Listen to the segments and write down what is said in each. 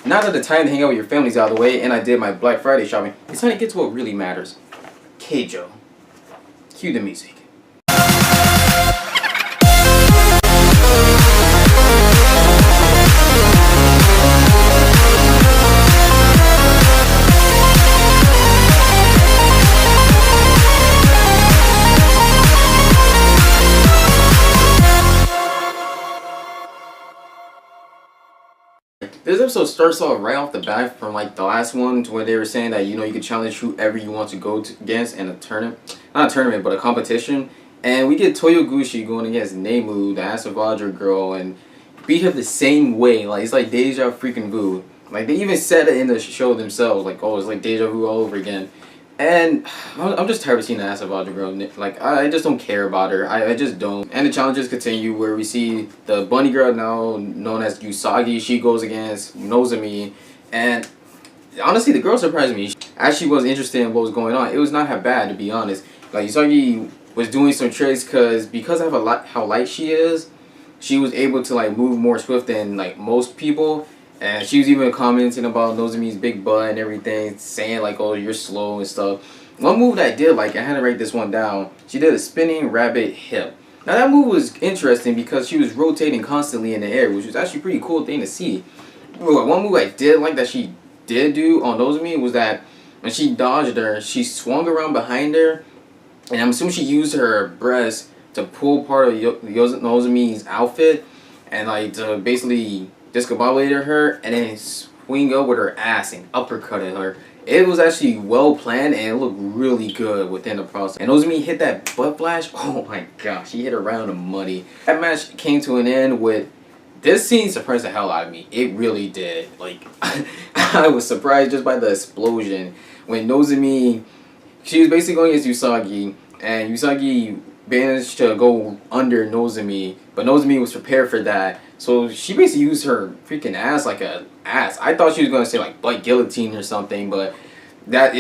now that the time to hang out with your family's out of the way and I did my Black Friday shopping, it's time to get to what really matters. Keijo. Cue the music. This episode starts off right off the bat from like the last one to where they were saying that you could challenge whoever you want to go against in a tournament, not a tournament but a competition, and we get Toyoguchi going against Nemu, the Asavadra girl, and beat her the same way. Like it's like deja freaking vu. Like they even said it in the show themselves, like oh it's like deja vu all over again. And I'm just tired of seeing the Asavadra girl. Like, I just don't care about her. I just don't. And the challenges continue where we see the bunny girl now known as Usagi. She goes against Nozomi. And honestly, the girl surprised me. As she was interested in what was going on, it was not that bad, to be honest. Like, Usagi was doing some tricks because of how light she is, she was able to, like, move more swift than, like, most people. And she was even commenting about Nozomi's big butt and everything, saying like, oh, you're slow and stuff. One move that I did like, I had to write this one down, she did a spinning rabbit hip. Now that move was interesting because she was rotating constantly in the air, which was actually a pretty cool thing to see. One move I did like that she did do on Nozomi was that when she dodged her, she swung around behind her, and I'm assuming she used her breast to pull part of Nozomi's outfit and like to basically discombobulated her and then swing up with her ass and uppercutted her. It was actually well planned and it looked really good within the process. And Nozomi hit that butt flash. Oh my gosh, he hit her right on the money. That match came to an end with this scene surprised the hell out of me. It really did. Like I was surprised just by the explosion when Nozomi, she was basically going against Usagi and Usagi managed to go under Nozomi, but Nozomi was prepared for that. So she basically used her freaking ass like a ass. I thought she was gonna say like butt guillotine or something, but that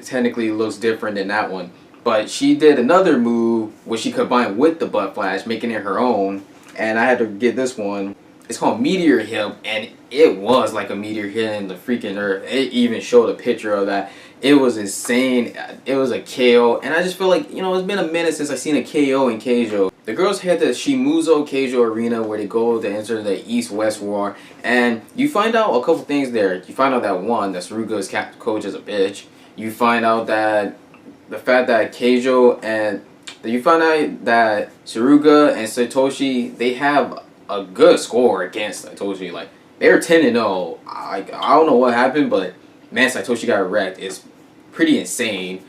technically looks different than that one. But she did another move which she combined with the butt flash, making it her own. And I had to get this one. It's called Meteor Hip, and it was like a meteor hitting the freaking earth. It even showed a picture of that. It was insane. It was a KO, and I just feel like, it's been a minute since I've seen a KO in Keijo. The girls head to Shimuzo Keijo Arena where they go to enter the East-West War, and you find out a couple things there. You find out that one, that Saruga's coach is a bitch. You find out that the fact that Keijo and you find out that Saruga and Satoshi, they have a good score against Satoshi. Like they're 10-0. I don't know what happened, but man, Satoshi got wrecked. It's pretty insane.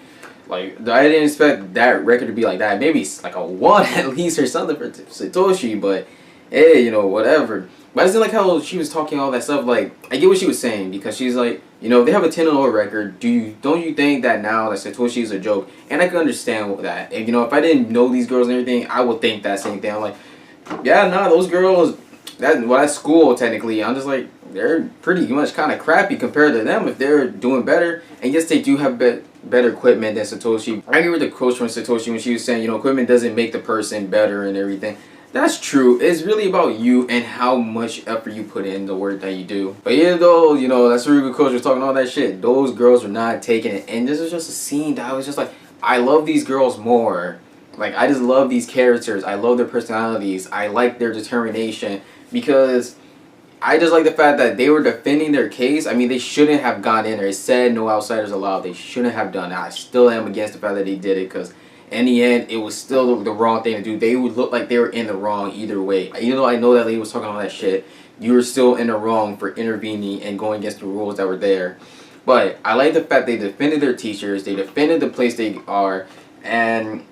Like I didn't expect that record to be like that. Maybe it's like a 1 at least or something for Satoshi, but hey, whatever. But I just didn't like how she was talking all that stuff. Like I get what she was saying because she's like, they have a 10-0 record. Don't you think that now that Satoshi is a joke? And I can understand that. And, if I didn't know these girls and everything, I would think that same thing. I'm like, yeah, nah, those girls, that's school technically. I'm just like, they're pretty much kind of crappy compared to them if they're doing better. And yes, they do have better equipment than Satoshi. I agree with the quote from Satoshi when she was saying, equipment doesn't make the person better and everything. That's true. It's really about you and how much effort you put in the work that you do. But even though, that Saruga coach was talking all that shit, those girls were not taking it. And this was just a scene that I was just like, I love these girls more. Like, I just love these characters. I love their personalities. I like their determination. Because I just like the fact that they were defending their case. I mean, they shouldn't have gone in there. It said no outsiders allowed. They shouldn't have done that. I still am against the fact that they did it because in the end, it was still the wrong thing to do. They would look like they were in the wrong either way. Even though I know that lady was talking all that shit, you were still in the wrong for intervening and going against the rules that were there. But I like the fact they defended their teachers. They defended the place they are. And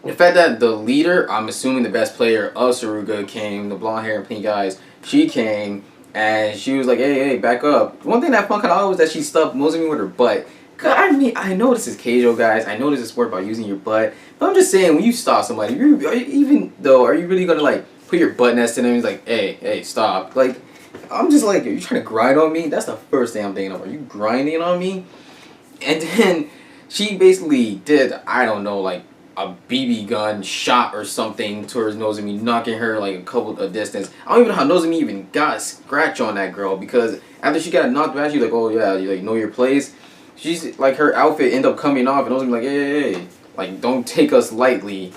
the fact that the leader, I'm assuming the best player of Saruga came, the blonde hair and pink eyes, she came and she was like, hey, back up. One thing that fun kind of was that she stuffed Nozomi with her butt. I mean, I know this is Keijo, guys. I know this is a sport about using your butt. But I'm just saying, when you stop somebody, are you really going to, like, put your butt next to them and be like, hey, stop? Like, I'm just like, are you trying to grind on me? That's the first thing I'm thinking of. Are you grinding on me? And then she basically did, I don't know, like, a BB gun shot or something towards Nozomi, knocking her like a couple of distance. I don't even know how Nozomi even got a scratch on that girl, because after she got knocked back, she's like, oh yeah, you like know your place. She's like, her outfit ended up coming off, and Nozomi like, hey, like don't take us lightly.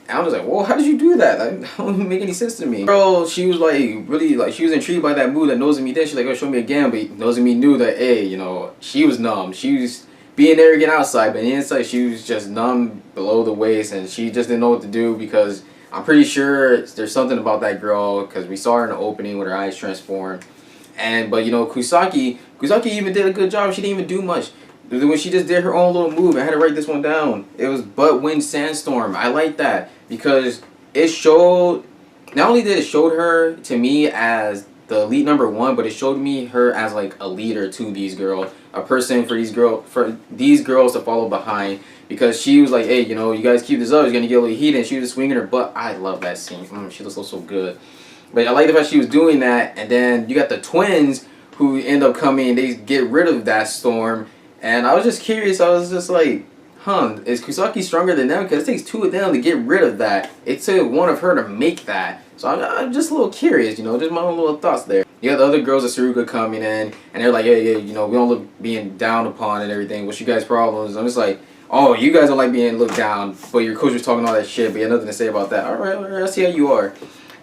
And I was like, well, how did you do that? That don't make any sense to me. Girl, she was like, really, like, she was intrigued by that move that Nozomi did. She's like, oh, show me again. But Nozomi knew that, hey, you know, she was numb. She was being arrogant outside, but inside she was just numb below the waist, and she just didn't know what to do, because I'm pretty sure there's something about that girl, because we saw her in the opening with her eyes transformed. But, you know, Kusaki even did a good job. She didn't even do much. When she just did her own little move, I had to write this one down. It was Butt Wind Sandstorm. I like that, because it showed, not only did it show her to me as the elite number one, but it showed me her as like a leader to these girls, a person for these girls to follow behind, because she was like, hey, you know, you guys keep this up, it's gonna get a little heated, and she was swinging her butt. I love that scene. She looks so good. But I like the fact she was doing that, and then you got the twins who end up coming, they get rid of that storm. And I was just curious, I was just like, is Kusaki stronger than them? Because it takes two of them to get rid of that. It took one of her to make that. So I'm just a little curious, you know, just my own little thoughts there. You got the other girls of Saruga coming in, and they're like, hey, you know, we don't look being down upon and everything. What's you guys' problems? I'm just like, oh, you guys don't like being looked down, but your coach was talking all that shit, but you had nothing to say about that. All right, I see how you are.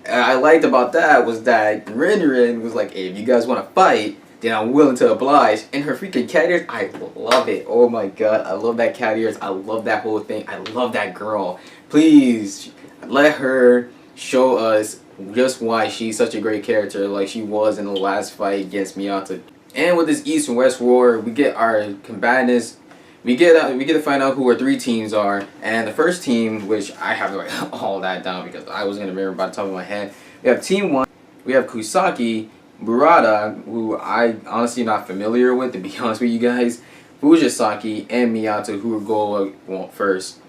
And I liked about that was that Rin was like, hey, if you guys want to fight, then I'm willing to oblige. And her freaking cat ears, I love it. Oh my god, I love that cat ears. I love that whole thing. I love that girl. Please, let her show us just why she's such a great character, like she was in the last fight against Miyata. And with this East and West War, we get our combatants. We get to find out who our three teams are. And the first team, which I have to write all that down because I wasn't gonna remember by the top of my head. We have Team 1. We have Kusaki, Murata, who I honestly not familiar with, to be honest with you guys, Fujisaki, and Miyato, who will go first.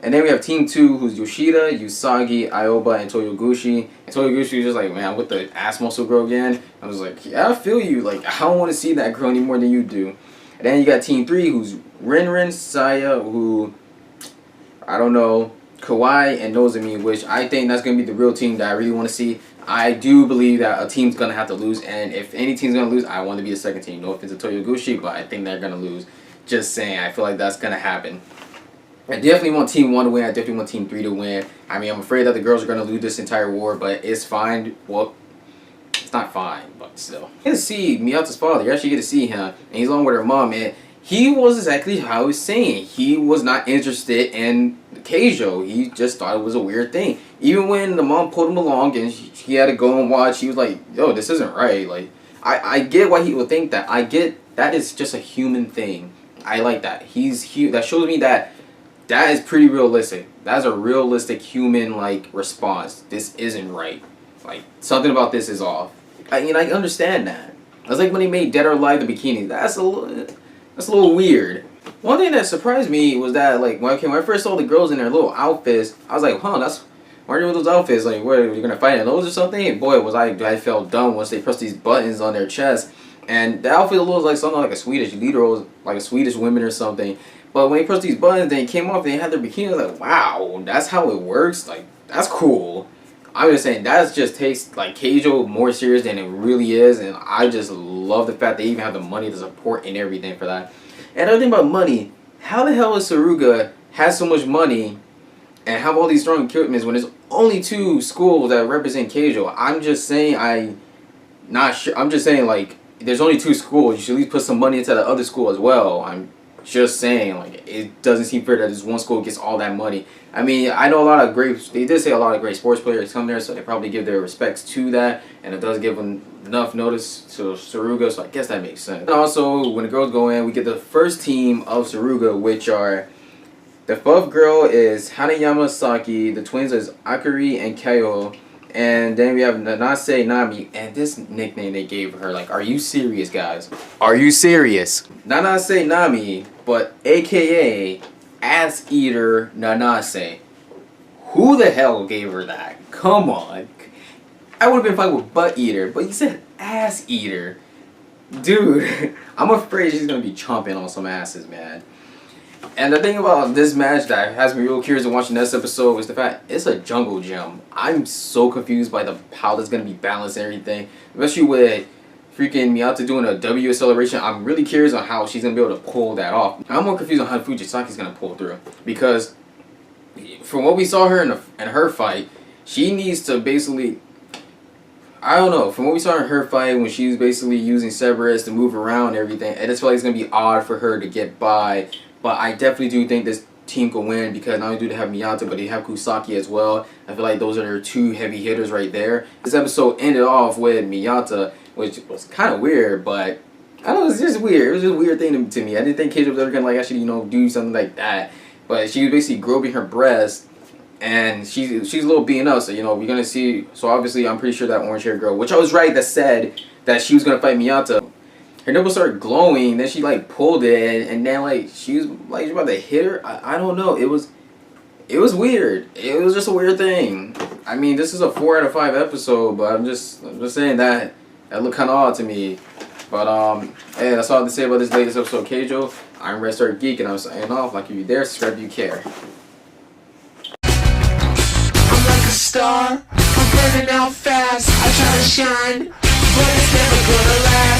And then we have Team 2, who's Yoshida, Usagi, Aoba, and Toyoguchi. And Toyoguchi was just like, man, with the ass muscle girl again. I was like, yeah, I feel you. Like, I don't want to see that girl any more than you do. And then you got Team 3, who's Rinrin, Saya, who, I don't know, Kawhi, and Nozomi, which I think that's going to be the real team that I really want to see. I do believe that a team's going to have to lose, and if any team's going to lose, I want to be the second team. No offense to Toyoguchi, but I think they're going to lose. Just saying, I feel like that's going to happen. I definitely want Team 1 to win. I definitely want Team 3 to win. I mean, I'm afraid that the girls are going to lose this entire war, but it's fine. Well, it's not fine, but still. You get to see Miyata's father. You actually get to see him, and he's along with her mom, and he was exactly how I was saying. He was not interested in Keijo. He just thought it was a weird thing. Even when the mom pulled him along and he had to go and watch, he was like, yo, this isn't right. Like, I get why he would think that. I get that is just a human thing. I like that. That shows me that is pretty realistic. That's a realistic human like response. This isn't right. Like, something about this is off. I understand that. That's like when he made Dead or Alive the bikini. That's a little weird. One thing that surprised me was that, like, when I first saw the girls in their little outfits, I was like, why are you with those outfits? Like, what, are you gonna fight in those or something? And boy, I felt dumb once they pressed these buttons on their chest. And the outfit looks like something like a Swedish leader, or like a Swedish woman or something. But when they pressed these buttons, they came off, they had their bikini. I was like, wow, that's how it works? Like, that's cool. I'm just saying, that just takes, like, Keijo more serious than it really is. And I just love the fact they even have the money to support and everything for that. And another thing about money, how the hell is Saruga has so much money and have all these strong equipment when there's only 2 schools that represent Keijo? I'm just saying, not sure. I'm just saying, like, there's only 2 schools. You should at least put some money into the other school as well. I'm just saying, like, it doesn't seem fair that this one school gets all that money. I mean, I know they did say a lot of great sports players come there, so they probably give their respects to that, and it does give them enough notice to Saruga, so I guess that makes sense. And also, when the girls go in, we get the first team of Saruga, which are, the 4th girl is Hanayama Saki, the twins is Akari and Keijo, and then we have Nanase Nami, and this nickname they gave her, like, are you serious, guys? Are you serious? Nanase Nami, but AKA Ass Eater Nanase. Who the hell gave her that? Come on. I would have been fine with Butt Eater, but you said Ass Eater. Dude, I'm afraid she's going to be chomping on some asses, man. And the thing about this match that has me real curious to watch the next episode is the fact it's a jungle gym. I'm so confused by the how that's gonna be balanced and everything, especially with freaking Miyata doing a W acceleration. I'm really curious on how she's gonna be able to pull that off. I'm more confused on how Fujisaki's gonna pull through, because from what we saw her in her fight, she needs to basically, I don't know, from what we saw in her fight when she was basically using Cerberus to move around and everything, I just feel like it's gonna be odd for her to get by. But I definitely do think this team can win, because not only do they have Miyata, but they have Kusaki as well. I feel like those are their two heavy hitters right there. This episode ended off with Miyata, which was kind of weird, but I don't know, it's just weird. It was just a weird thing to me. I didn't think Keijo was ever gonna like actually, do something like that. But she was basically groping her breast, and she's a little beaten up. So we're gonna see. So obviously, I'm pretty sure that orange hair girl, which I was right that said that she was gonna fight Miyata, her nipple started glowing. Then she like pulled it, and then like she was about to hit her. I don't know. It was weird. It was just a weird thing. I mean, this is a 4 out of 5 episode, but I'm just saying that looked kind of odd to me. But hey, that's all I have to say about this latest episode of Keijo. I'm Red Star Geek, and I'm signing off. Like if you're there, subscribe if you care. I'm like a star, I'm burning out fast. I try to shine, but it's never gonna last.